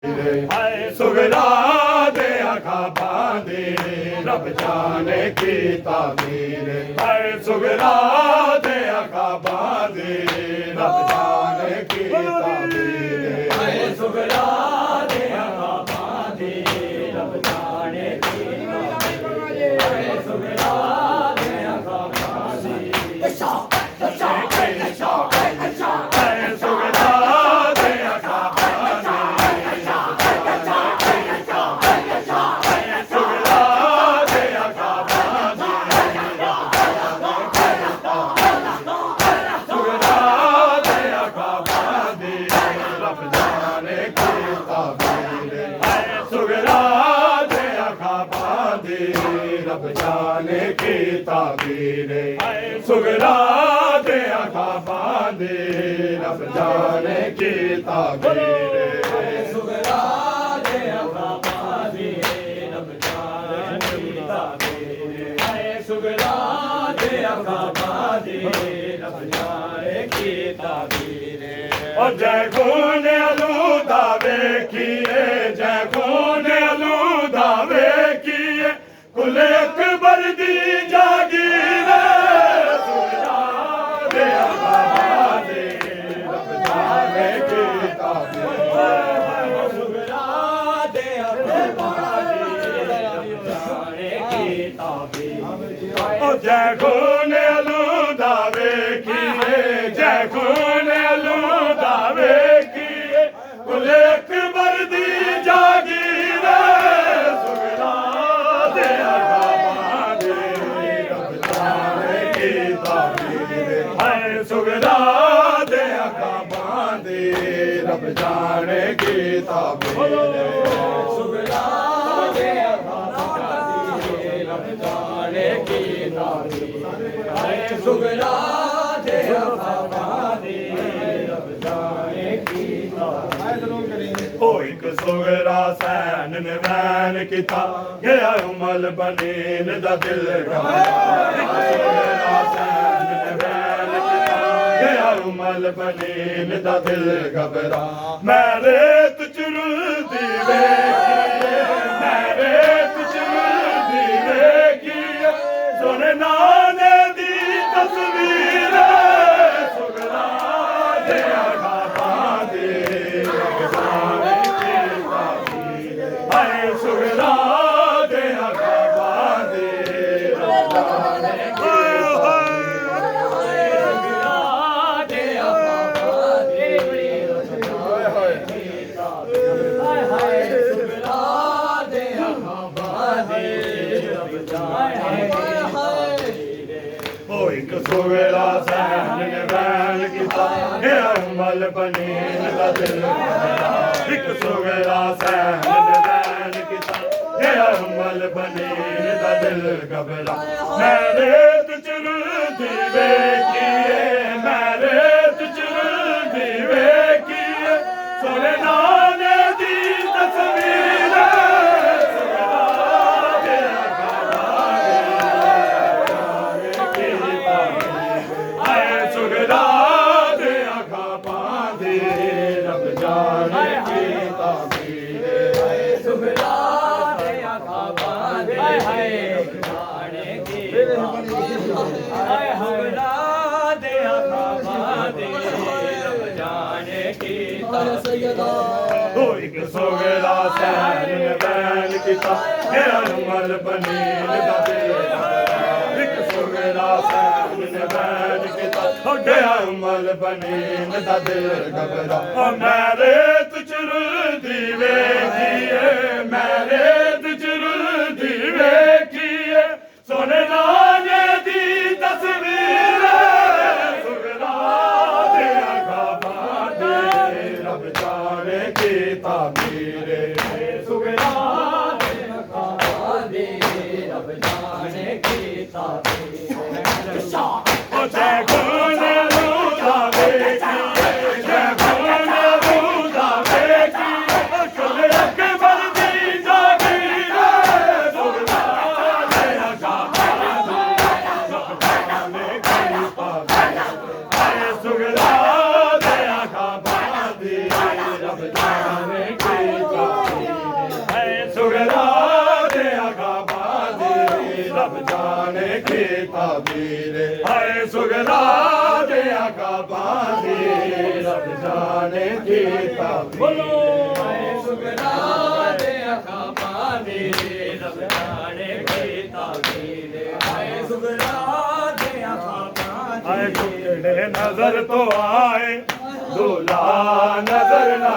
हाय सुगरा दे आखा बांधे रब जाने की तामीर हाय सुगरा दे आखा बांधे रब जाने की तामीर हाय सुगरा दे आखा बांधे रब जाने की तामीर हाय सुगरा दे आखा बांधे रब जाने की ताबीर सुगरा दे आखा बांधे रब जाने की ताबीर सुगरा दे आखा बांधे रब जाने की ताबीर सुगरा दे आखा बांधे रब जाने की ताबीर और जय गुण अलूदावे किए जय गुण अलूदावे किए कुल अकबर दी जागीर सुगरा दे आखा बांधे रब जाने की ताबीर सुगरा दे आखा बांधे रब जाने की ताबीर ओ जय गुण अलूदावे किए जय गुण अलूदावे किए कुल अकबर दी जागीर सुगरा दे आखा बांधे रब जाने की ताबीर हाय सुगरा दे आखा बांधे रब जाने की ताबीर सुगरा दे आखा बांधे रब जाने की ताबीर हाय सुगरा दे आखा बांधे रब जाने की ताबीर ओ एक सुगरा सैन ने वैन किता गया उमल बनीन दा दिल सुगरा सैन ने वैन किता गया उमल बनीन दा दिल घबरा मैं रेत चुरदी वेखिए मैं रेत चुरदी वेखिए सोने नाने दी तस्वीर सुगरा दे आखा बांधे रब जाने की ताबीर हाय सुगरा दे आखा बांधे रब जाने की सुगरा सैन ने वैन किता गया उमल बनीन दा दिल एक सुगरा सैन ने वैन किता गया उमल बनीन दा दिल घबरा मैं रेत चुरदी वेखिए मैं रेत चुरदी वेखिए सोने नाने दी तस्वीर सुगरा दे आखा सुगरा दे आखा बांधे रब जाने की ताबीर सुगरा दे आखा बांधे रब जाने की ताबीर हाय सुगरा दे आखा बांधे रब जाने की ताबीर ओ एक सुगरा सैन ने वैन किता गया उमल बनीन दा दिल एक सुगरा सैन ने वैन किता गया उमल बनीन दा दिल घबरा मैं रेत चुरदी वेखिए मैं रेत चुरदी वेखिए सोने नाने दी तस्वीर सुगरा दे आखा बांधे रब जाने की ताबीर सुगरा दे आखा बांधे रब जाने की ताबीर जय गुण अलूदावे किए जय गुण अलूदावे किए कुल अकबर दी जागीर सुगरा दे आखा बांधे रब जाने की ताबीर सुगरा दे आखा बांधे रब जाने की ताबीर ਜਾਣੇ ਕੀਤਾ ਵੀਰੇ ਹਾਏ ਸੁਗਰਾ ਦੇ ਆਖਾ ਪਾਂਦੀ ਰੱਬ ਜਾਣੇ ਕੀਤਾ ਬੋਲੋ ਹਾਏ ਸੁਗਰਾ ਦੇ ਆਖਾ ਪਾਂਦੀ ਰੱਬ ਜਾਣੇ ਕੀਤਾ ਵੀਰੇ ਹਾਏ ਸੁਗਰਾ ਦੇ ਆਖਾ ਪਾਂਦੀ ਹਾਏ ਟੁਕੜੇ ਨਜ਼ਰ ਤੋਂ ਆਏ ਦੁਲਾ ਨਜ਼ਰ ਨਾ